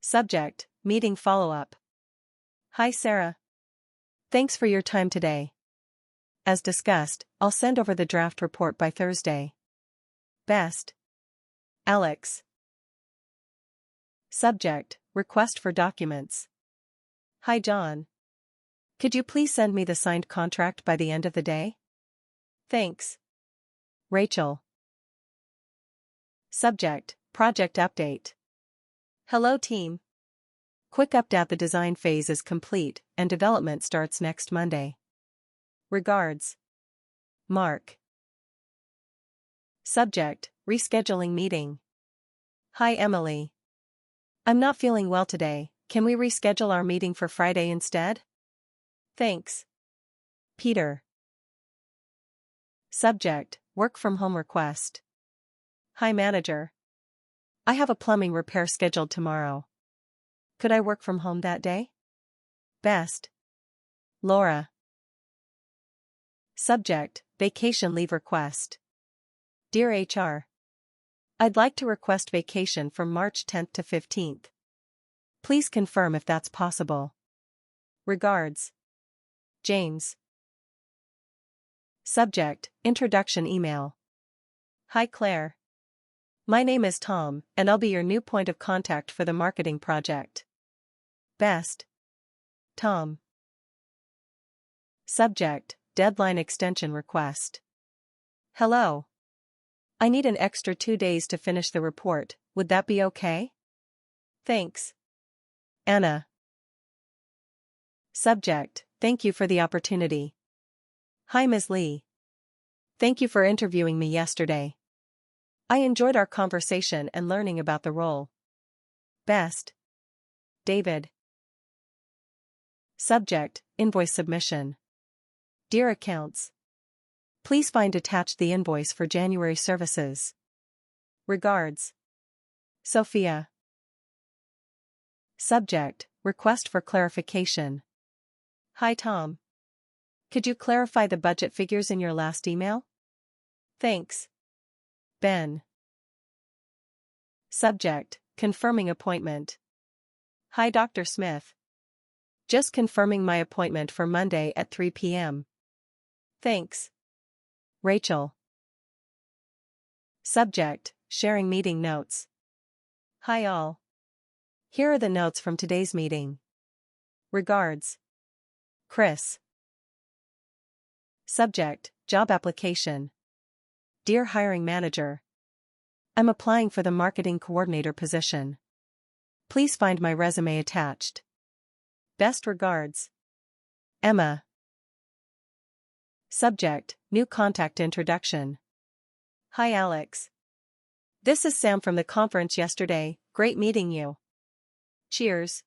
Subject, meeting follow-up. Hi Sarah. Thanks for your time today. As discussed, I'll send over the draft report by Thursday. Best. Alex. Subject, request for documents. Hi John. Could you please send me the signed contract by the end of the day? Thanks. Rachel. Subject, project update. Hello team. Quick update: the design phase is complete and development starts next Monday. Regards. Mark. Subject, rescheduling meeting. Hi Emily. I'm not feeling well today, can we reschedule our meeting for Friday instead? Thanks. Peter. Subject, work from home request. Hi manager. I have a plumbing repair scheduled tomorrow. Could I work from home that day? Best. Laura. Subject, vacation leave request. Dear HR. I'd like to request vacation from March 10th to 15th. Please confirm if that's possible. Regards. James. Subject, introduction email. Hi Claire. My name is Tom, and I'll be your new point of contact for the marketing project. Best. Tom. Subject, deadline extension request. Hello. I need an extra 2 days to finish the report, would that be okay? Thanks. Anna. Subject, thank you for the opportunity. Hi Ms. Lee. Thank you for interviewing me yesterday. I enjoyed our conversation and learning about the role. Best. David. Subject, invoice submission. Dear accounts. Please find attached the invoice for January services. Regards. Sophia. Subject, request for clarification. Hi Tom. Could you clarify the budget figures in your last email? Thanks. Ben. Subject, confirming appointment. Hi Dr. Smith. Just confirming my appointment for Monday at 3 p.m. Thanks. Rachel. Subject, sharing meeting notes. Hi all. Here are the notes from today's meeting. Regards. Chris. Subject, job application. Dear hiring manager. I'm applying for the marketing coordinator position. Please find my resume attached. Best regards. Emma. Subject, new contact introduction. Hi Alex. This is Sam from the conference yesterday, great meeting you. Cheers.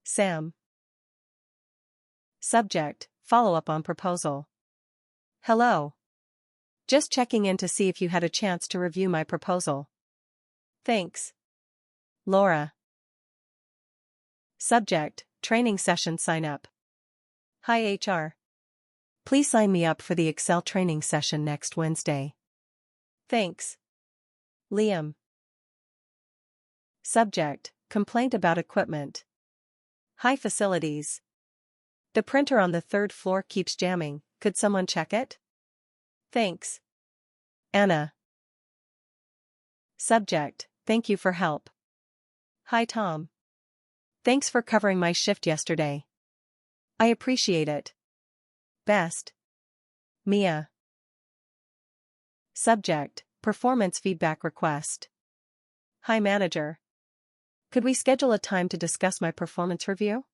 Sam. Subject, follow up on proposal. Hello. Just checking in to see if you had a chance to review my proposal. Thanks. Laura. Subject, training session sign up. Hi HR. Please sign me up for the Excel training session next Wednesday. Thanks. Liam. Subject, complaint about equipment. Hi facilities. The printer on the 3rd floor keeps jamming, could someone check it? Thanks. Anna. Subject, thank you for help. Hi Tom. Thanks for covering my shift yesterday. I appreciate it. Best. Mia. Subject, performance feedback request. Hi manager. Could we schedule a time to discuss my performance review?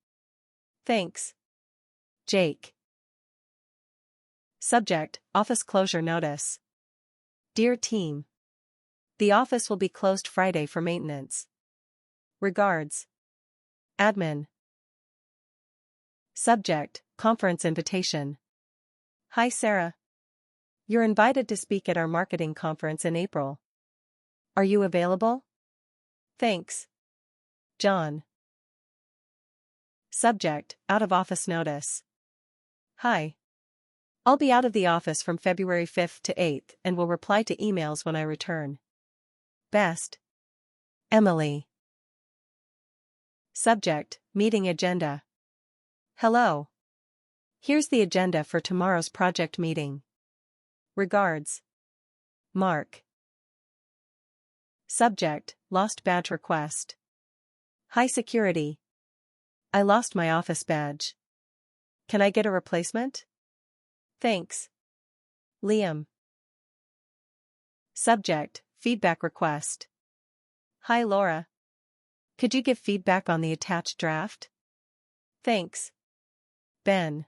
Thanks. Jake. Subject, office closure notice. Dear team. The office will be closed Friday for maintenance. Regards. Admin. Subject, conference invitation. Hi Sarah. You're invited to speak at our marketing conference in April. Are you available? Thanks. John. Subject, out of office notice. Hi. I'll be out of the office from February 5th to 8th and will reply to emails when I return. Best. Emily. Subject, meeting agenda. Hello. Here's the agenda for tomorrow's project meeting. Regards. Mark. Subject, lost badge request. High security. I lost my office badge. Can I get a replacement? Thanks. Liam. Subject, feedback request. Hi Laura. Could you give feedback on the attached draft? Thanks. Ben.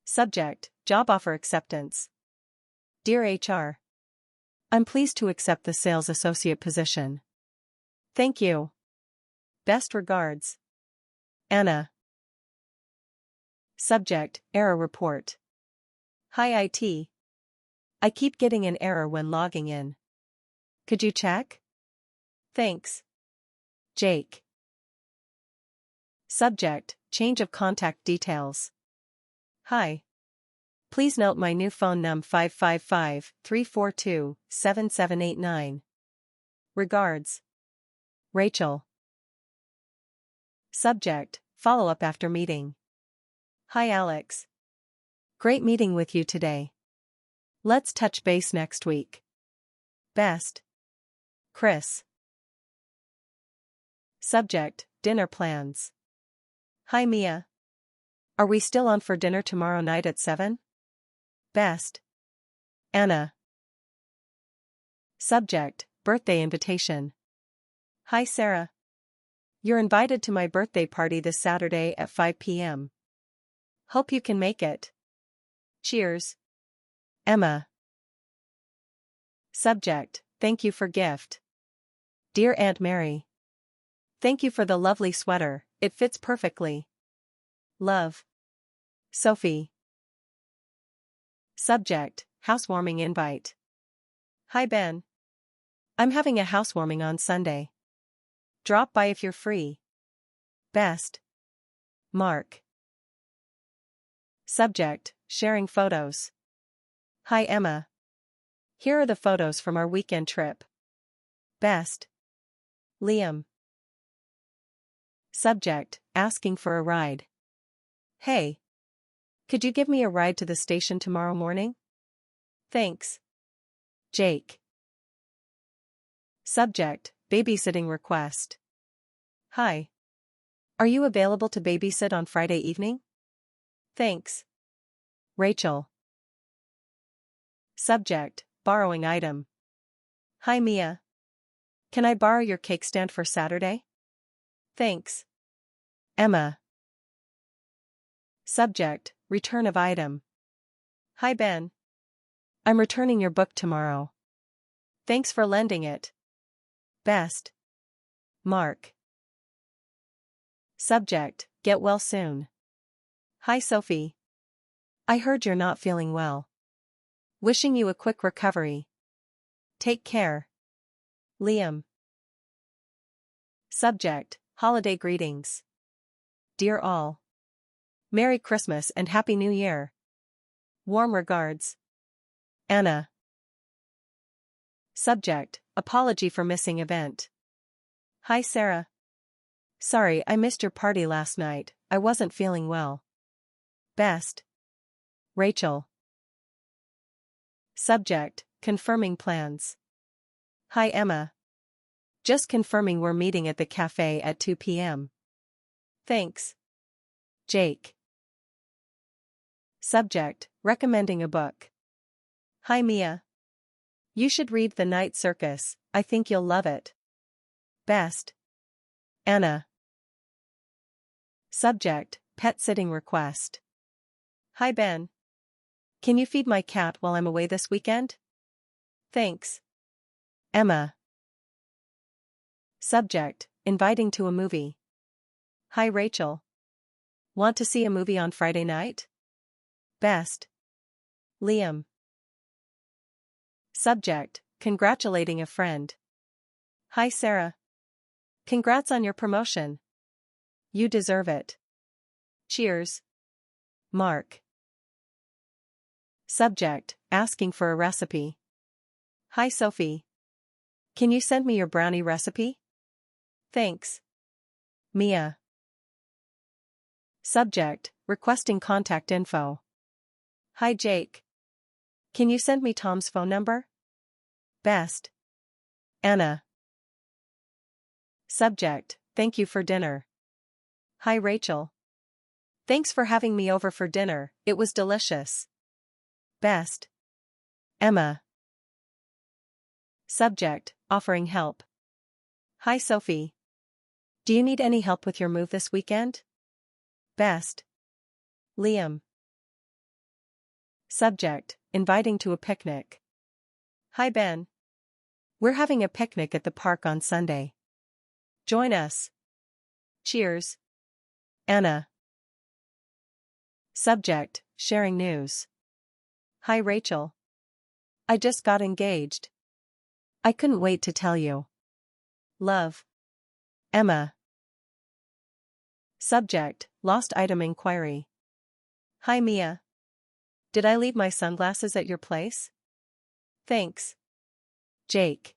Subject, job offer acceptance. Dear HR. I'm pleased to accept the sales associate position. Thank you. Best regards. Anna. Subject, error report. Hi IT. I keep getting an error when logging in. Could you check? Thanks. Jake. Subject, change of contact details. Hi. Please note my new phone num 555-342-7789. Regards. Rachel. Subject, follow-up after meeting. Hi Alex. Great meeting with you today. Let's touch base next week. Best. Chris. Subject, dinner plans. Hi Mia. Are we still on for dinner tomorrow night at 7? Best. Anna. Subject, birthday invitation. Hi Sarah. You're invited to my birthday party this Saturday at 5 p.m. Hope you can make it. Cheers. Emma. Subject, thank you for gift. Dear Aunt Mary. Thank you for the lovely sweater, it fits perfectly. Love. Sophie. Subject, housewarming invite. Hi Ben. I'm having a housewarming on Sunday. Drop by if you're free. Best. Mark. Subject, sharing photos. Hi Emma. Here are the photos from our weekend trip. Best. Liam. Subject, asking for a ride. Hey. Could you give me a ride to the station tomorrow morning? Thanks. Jake. Subject, babysitting request. Hi. Are you available to babysit on Friday evening? Thanks. Rachel. Subject, borrowing item. Hi Mia. Can I borrow your cake stand for Saturday? Thanks. Emma. Subject, return of item. Hi Ben. I'm returning your book tomorrow. Thanks for lending it. Best. Mark. Subject, get well soon. Hi Sophie. I heard you're not feeling well. Wishing you a quick recovery. Take care. Liam. Subject, holiday greetings. Dear all. Merry Christmas and Happy New Year. Warm regards. Anna. Subject, apology for missing event. Hi Sarah. Sorry I missed your party last night, I wasn't feeling well. Best. Rachel. Subject, confirming plans. Hi Emma. Just confirming we're meeting at the cafe at 2 p.m. Thanks. Jake. Subject, recommending a book. Hi Mia. You should read The Night Circus, I think you'll love it. Best. Anna. Subject, pet sitting request. Hi Ben. Can you feed my cat while I'm away this weekend? Thanks. Emma. Subject, inviting to a movie. Hi Rachel. Want to see a movie on Friday night? Best. Liam. Subject, congratulating a friend. Hi Sarah. Congrats on your promotion. You deserve it. Cheers. Mark. Subject, asking for a recipe. Hi Sophie. Can you send me your brownie recipe? Thanks. Mia. Subject, requesting contact info. Hi Jake. Can you send me Tom's phone number? Best. Anna. Subject, thank you for dinner. Hi Rachel. Thanks for having me over for dinner, it was delicious. Best. Emma. Subject, offering help. Hi Sophie. Do you need any help with your move this weekend? Best. Liam. Subject, inviting to a picnic. Hi Ben. We're having a picnic at the park on Sunday. Join us. Cheers. Anna. Subject, sharing news. Hi Rachel. I just got engaged. I couldn't wait to tell you. Love. Emma. Subject, lost item inquiry. Hi Mia. Did I leave my sunglasses at your place? Thanks. Jake.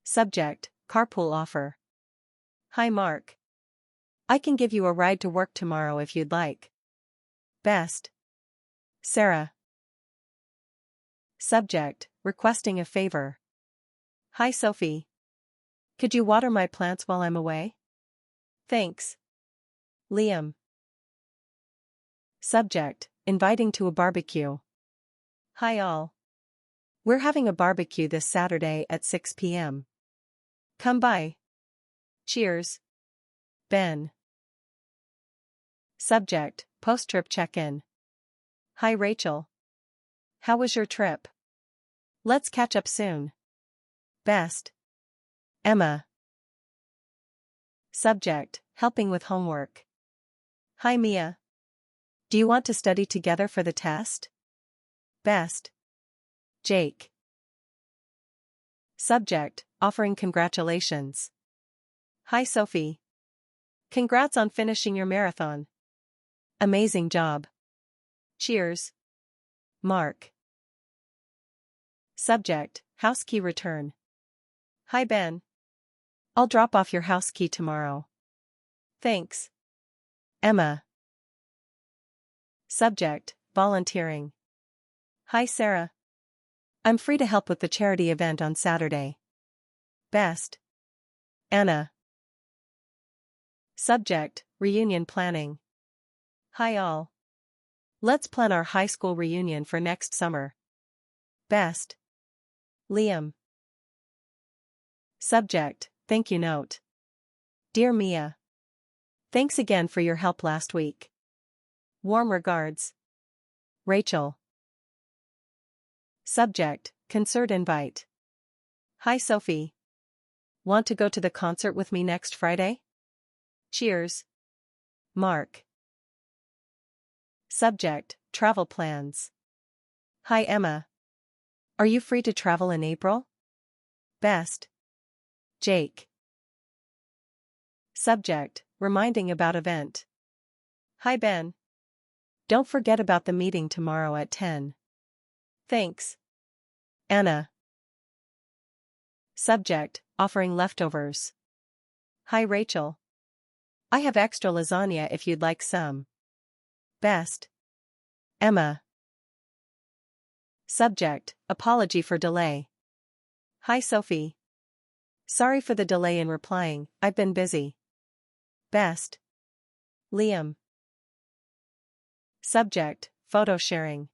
Subject, carpool offer. Hi Mark. I can give you a ride to work tomorrow if you'd like. Best. Sarah. Subject, requesting a favor. Hi Sophie. Could you water my plants while I'm away? Thanks. Liam. Subject, inviting to a barbecue. Hi all. We're having a barbecue this Saturday at 6 p.m. Come by. Cheers. Ben. Subject, post-trip check-in. Hi Rachel. How was your trip? Let's catch up soon. Best. Emma. Subject, helping with homework. Hi Mia. Do you want to study together for the test? Best. Jake. Subject, offering congratulations. Hi Sophie. Congrats on finishing your marathon. Amazing job. Cheers. Mark. Subject, house key return. Hi Ben. I'll drop off your house key tomorrow. Thanks. Emma. Subject, volunteering. Hi Sarah. I'm free to help with the charity event on Saturday. Best. Anna. Subject, reunion planning. Hi all. Let's plan our high school reunion for next summer. Best. Liam. Subject, thank you note. Dear Mia. Thanks again for your help last week. Warm regards. Rachel. Subject, concert invite. Hi Sophie. Want to go to the concert with me next Friday? Cheers. Mark. Subject, travel plans. Hi Emma. Are you free to travel in April? Best. Jake. Subject, reminding about event. Hi Ben. Don't forget about the meeting tomorrow at 10. Thanks. Anna. Subject, offering leftovers. Hi Rachel. I have extra lasagna if you'd like some. Best. Emma. Subject, apology for delay. Hi Sophie. Sorry for the delay in replying, I've been busy. Best. Liam. Subject, photo sharing.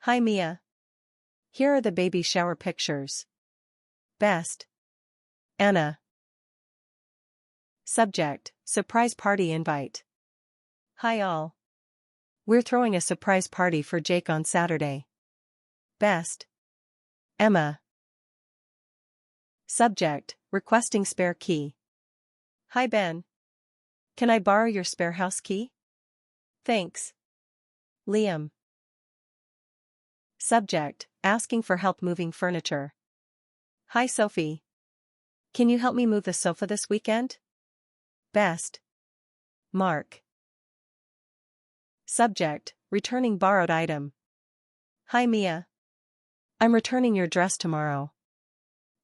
Hi Mia. Here are the baby shower pictures. Best. Anna. Subject, surprise party invite. Hi all. We're throwing a surprise party for Jake on Saturday. Best. Emma. Subject, requesting spare key. Hi Ben. Can I borrow your spare house key? Thanks. Liam. Subject, asking for help moving furniture. Hi Sophie. Can you help me move the sofa this weekend? Best. Mark. Subject, returning borrowed item. Hi Mia. I'm returning your dress tomorrow.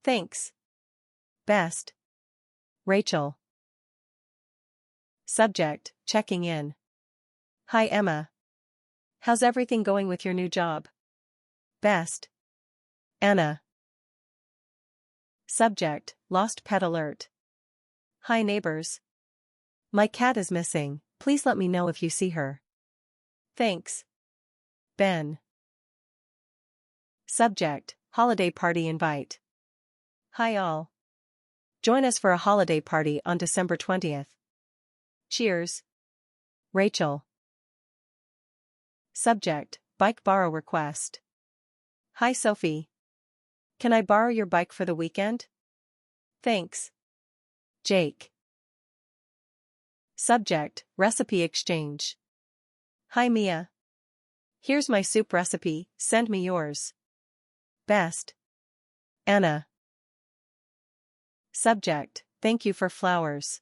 Thanks. Best. Rachel. Subject, checking in. Hi Emma. How's everything going with your new job? Best. Anna. Subject, lost pet alert. Hi neighbors. My cat is missing, please let me know if you see her. Thanks. Ben. Subject, holiday party invite. Hi all. Join us for a holiday party on December 20th. Cheers. Rachel. Subject, bike borrow request. Hi Sophie. Can I borrow your bike for the weekend? Thanks. Jake. Subject, recipe exchange. Hi Mia. Here's my soup recipe, send me yours. Best. Anna. Subject, thank you for flowers.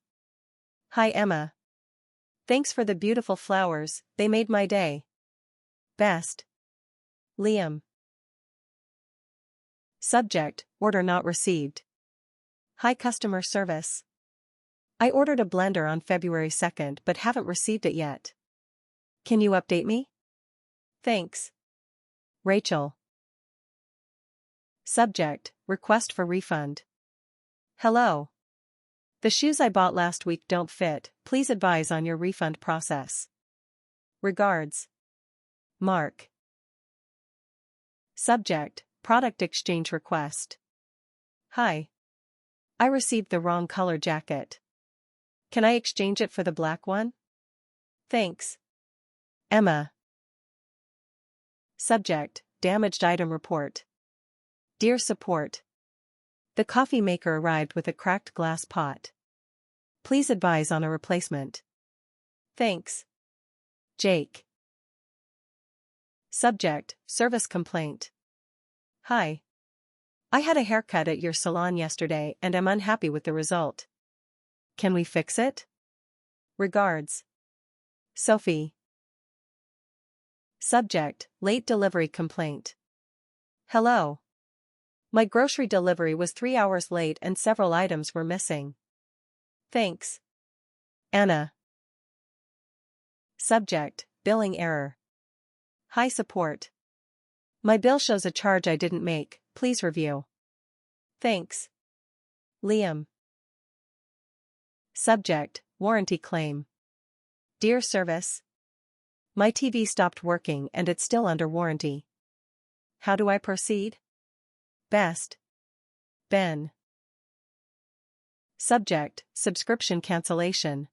Hi Emma. Thanks for the beautiful flowers, they made my day. Best. Liam. Subject, order not received. Hi customer service. I ordered a blender on February 2nd but haven't received it yet. Can you update me? Thanks. Rachel. Subject, request for refund. Hello. The shoes I bought last week don't fit, please advise on your refund process. Regards. Mark. Subject, product exchange request. Hi. I received the wrong color jacket. Can I exchange it for the black one? Thanks. Emma. Subject, damaged item report. Dear support. The coffee maker arrived with a cracked glass pot. Please advise on a replacement. Thanks. Jake. Subject, service complaint. Hi. I had a haircut at your salon yesterday and am unhappy with the result. Can we fix it? Regards. Sophie. Subject, late delivery complaint. Hello. My grocery delivery was 3 hours late and several items were missing. Thanks. Anna. Subject, billing error. Hi support. My bill shows a charge I didn't make, please review. Thanks. Liam. Subject, warranty claim. Dear service. My TV stopped working and it's still under warranty. How do I proceed? Best. Ben. Subject, subscription cancellation.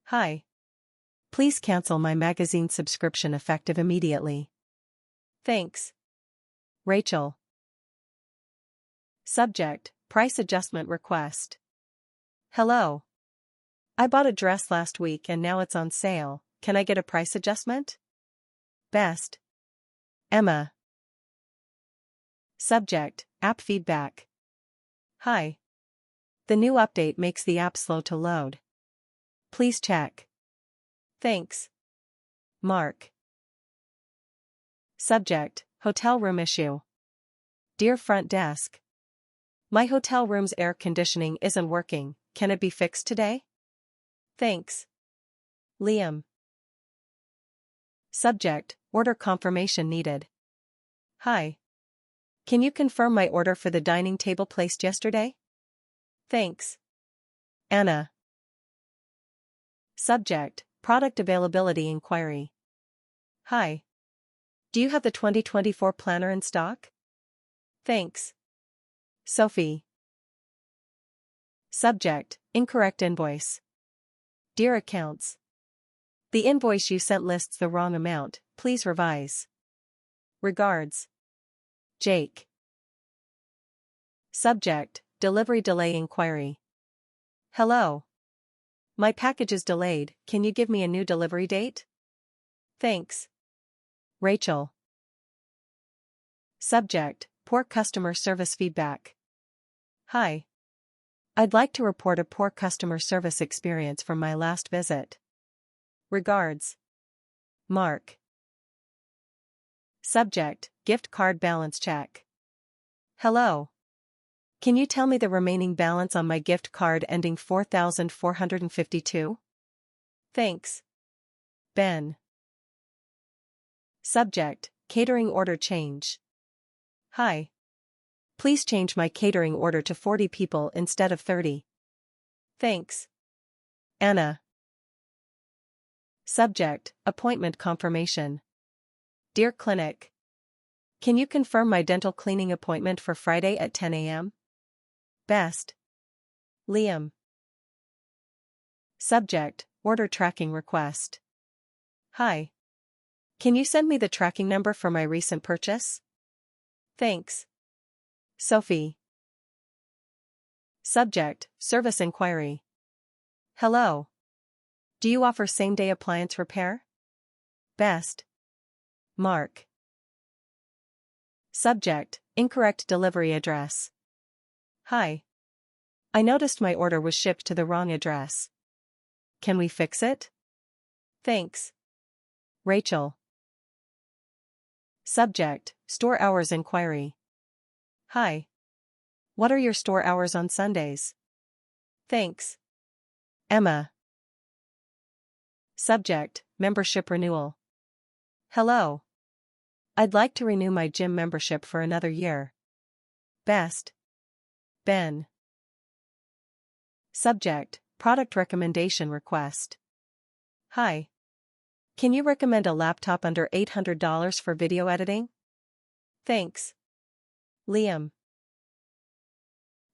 Hi. Please cancel my magazine subscription effective immediately. Thanks. Rachel. Subject, price adjustment request. Hello. I bought a dress last week and now it's on sale, can I get a price adjustment? Best. Emma. Subject, app feedback. Hi. The new update makes the app slow to load. Please check. Thanks. Mark. Subject, hotel room issue. Dear front desk. My hotel room's air conditioning isn't working, can it be fixed today? Thanks. Liam. Subject, order confirmation needed. Hi. Can you confirm my order for the dining table placed yesterday? Thanks. Anna. Subject, product availability inquiry. Hi. Do you have the 2024 planner in stock? Thanks. Sophie. Subject, incorrect invoice. Dear accounts. The invoice you sent lists the wrong amount, please revise. Regards. Jake. Subject, delivery delay inquiry. Hello. My package is delayed, can you give me a new delivery date? Thanks. Rachel. Subject, poor customer service feedback. Hi. I'd like to report a poor customer service experience from my last visit. Regards. Mark. Subject, gift card balance check. Hello. Can you tell me the remaining balance on my gift card ending 4452? Thanks. Ben. Subject, catering order change. Hi. Please change my catering order to 40 people instead of 30. Thanks. Anna. Subject, appointment confirmation. Dear Clinic. Can you confirm my dental cleaning appointment for Friday at 10 a.m.? Best. Liam. Subject, order tracking request. Hi. Can you send me the tracking number for my recent purchase? Thanks. Sophie. Subject, service inquiry. Hello. Do you offer same-day appliance repair? Best. Mark. Subject, incorrect delivery address. Hi. I noticed my order was shipped to the wrong address. Can we fix it? Thanks. Rachel. Subject, store hours inquiry. Hi. What are your store hours on Sundays? Thanks. Emma. Subject, membership renewal. Hello. I'd like to renew my gym membership for another year. Best. Ben. Subject, product recommendation request. Hi. Can you recommend a laptop under $800 for video editing? Thanks. Liam.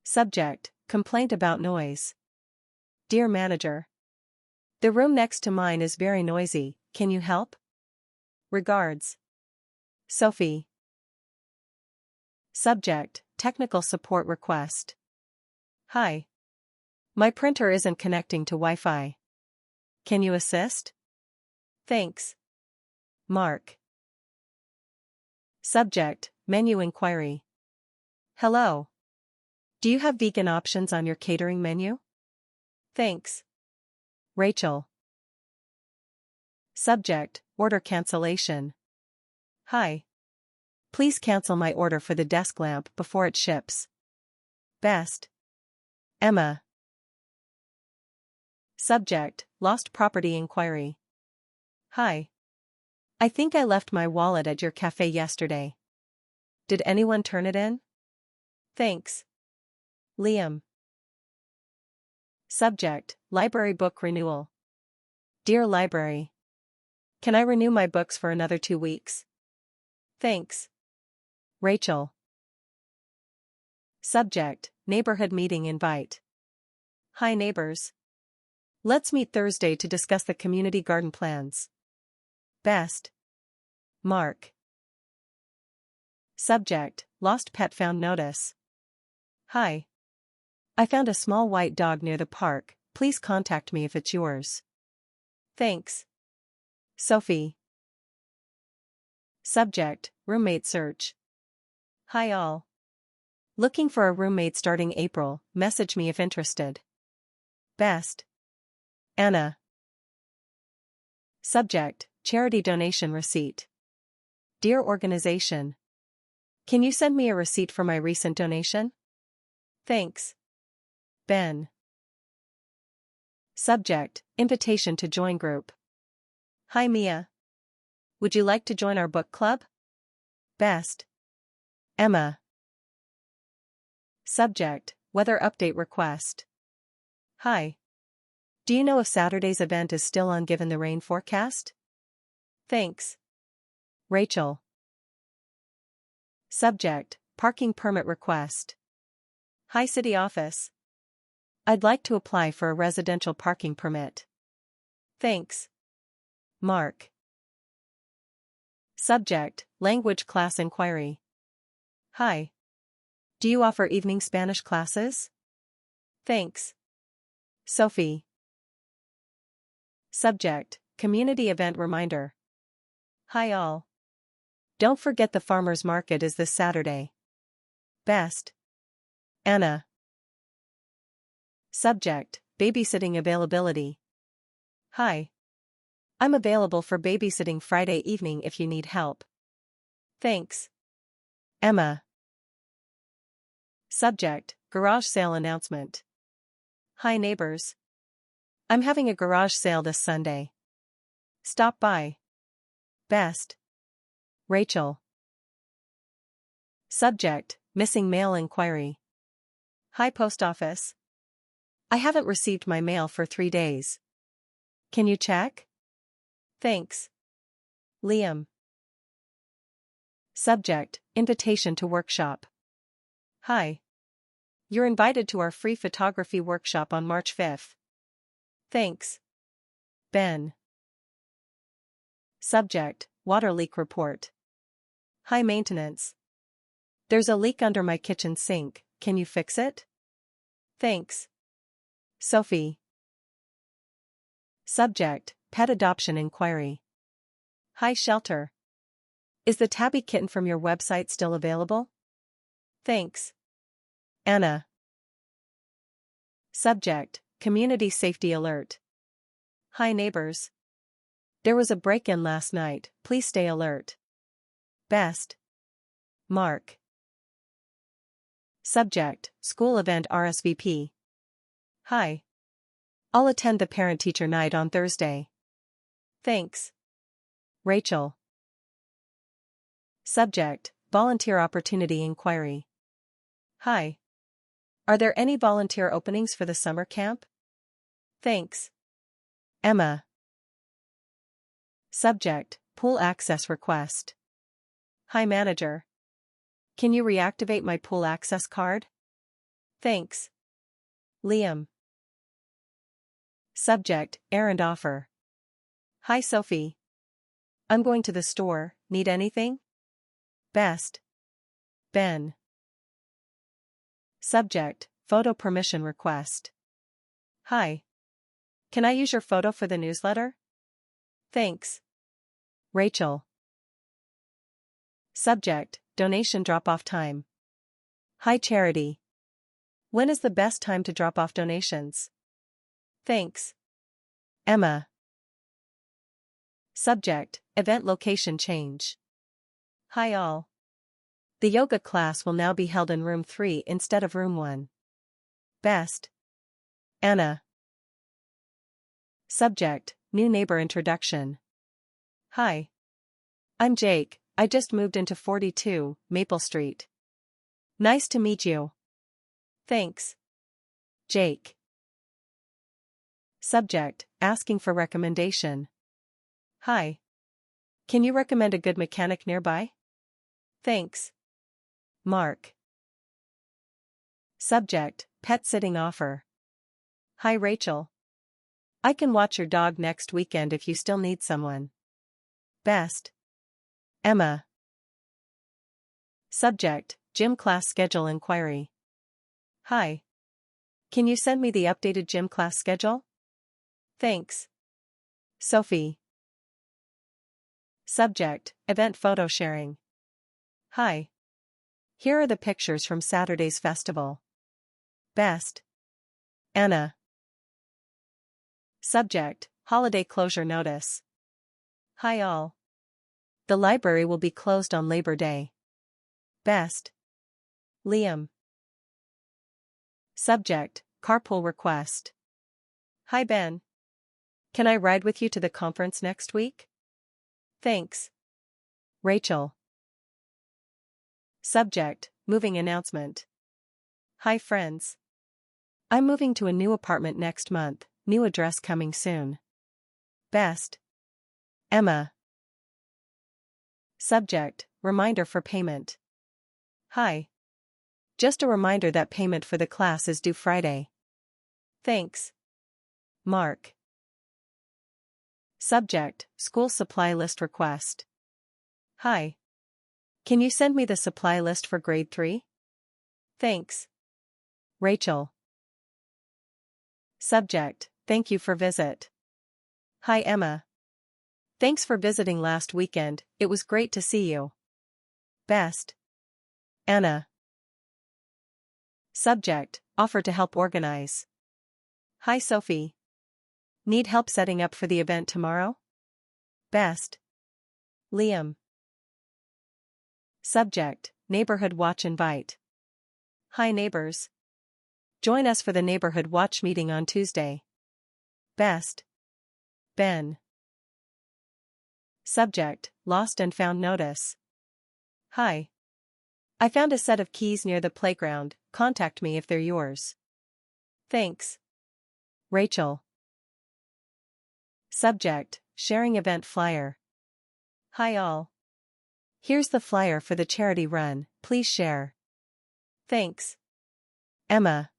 Subject, complaint about noise. Dear Manager. The room next to mine is very noisy, can you help? Regards. Sophie. Subject, technical support request. Hi. My printer isn't connecting to Wi-Fi. Can you assist? Thanks. Mark. Subject, menu inquiry. Hello. Do you have vegan options on your catering menu? Thanks. Rachel. Subject, order cancellation. Hi. Please cancel my order for the desk lamp before it ships. Best. Emma. Subject, lost property inquiry. Hi. I think I left my wallet at your cafe yesterday. Did anyone turn it in? Thanks. Liam. Subject, library book renewal. Dear Library. Can I renew my books for another 2 weeks? Thanks. Rachel. Subject, neighborhood meeting invite. Hi neighbors. Let's meet Thursday to discuss the community garden plans. Best. Mark. Subject, lost pet found notice. Hi. I found a small white dog near the park, please contact me if it's yours. Thanks. Sophie. Subject, roommate search. Hi all. Looking for a roommate starting April, message me if interested. Best. Anna. Subject, charity donation receipt. Dear organization. Can you send me a receipt for my recent donation? Thanks. Ben. Subject, invitation to join group. Hi Mia. Would you like to join our book club? Best. Emma. Subject, weather update request. Hi. Do you know if Saturday's event is still on given the rain forecast? Thanks. Rachel. Subject, parking permit request. Hi City Office. I'd like to apply for a residential parking permit. Thanks. Mark. Subject, language class inquiry. Hi. Do you offer evening Spanish classes? Thanks. Sophie. Subject, community event reminder. Hi all. Don't forget the farmers market is this Saturday. Best. Anna. Subject, babysitting availability. Hi. I'm available for babysitting Friday evening if you need help. Thanks. Emma. Subject, garage sale announcement. Hi neighbors. I'm having a garage sale this Sunday. Stop by. Best. Rachel. Subject, missing mail inquiry. Hi Post Office. I haven't received my mail for 3 days. Can you check? Thanks. Liam. Subject, invitation to workshop. Hi. You're invited to our free photography workshop on March 5th. Thanks. Ben. Subject, water leak report. High maintenance. There's a leak under my kitchen sink, can you fix it? Thanks. Sophie. Subject, pet adoption inquiry. Hi Shelter. Is the tabby kitten from your website still available? Thanks. Anna. Subject, community safety alert. Hi neighbors. There was a break-in last night, please stay alert. Best. Mark. Subject, school event RSVP. Hi. I'll attend the parent-teacher night on Thursday. Thanks. Rachel. Subject, volunteer opportunity inquiry. Hi. Are there any volunteer openings for the summer camp? Thanks. Emma. Subject, pool access request. Hi manager. Can you reactivate my pool access card? Thanks. Liam. Subject, errand offer. Hi Sophie. I'm going to the store, need anything? Best. Ben. Subject, photo permission request. Hi. Can I use your photo for the newsletter? Thanks. Rachel. Subject, donation drop-off time. Hi Charity. When is the best time to drop off donations? Thanks. Emma. Subject, event location change. Hi all. The yoga class will now be held in room 3 instead of room 1. Best. Anna. Subject, new neighbor introduction. Hi. I'm Jake, I just moved into 42, Maple Street. Nice to meet you. Thanks. Jake. Subject, asking for recommendation. Hi. Can you recommend a good mechanic nearby? Thanks. Mark. Subject, pet sitting offer. Hi Rachel. I can watch your dog next weekend if you still need someone. Best. Emma. Subject, gym class schedule inquiry. Hi. Can you send me the updated gym class schedule? Thanks. Sophie. Subject, event photo sharing. Hi. Here are the pictures from Saturday's festival. Best. Anna. Subject, holiday closure notice. Hi all. The library will be closed on Labor Day. Best. Liam. Subject, carpool request. Hi Ben. Can I ride with you to the conference next week? Thanks. Rachel. Subject, moving announcement. Hi friends. I'm moving to a new apartment next month, new address coming soon. Best. Emma. Subject, reminder for payment. Hi. Just a reminder that payment for the class is due Friday. Thanks. Mark. Subject, school supply list request. Hi. Can you send me the supply list for grade 3? Thanks. Rachel. Subject, thank you for visit. Hi Emma. Thanks for visiting last weekend, it was great to see you. Best. Anna. Subject, offer to help organize. Hi Sophie. Need help setting up for the event tomorrow? Best. Liam. Subject, neighborhood watch invite. Hi neighbors. Join us for the neighborhood watch meeting on Tuesday. Best. Ben. Subject, lost and found notice. Hi. I found a set of keys near the playground, contact me if they're yours. Thanks. Rachel. Subject, sharing event flyer. Hi all. Here's the flyer for the charity run, please share. Thanks. Emma.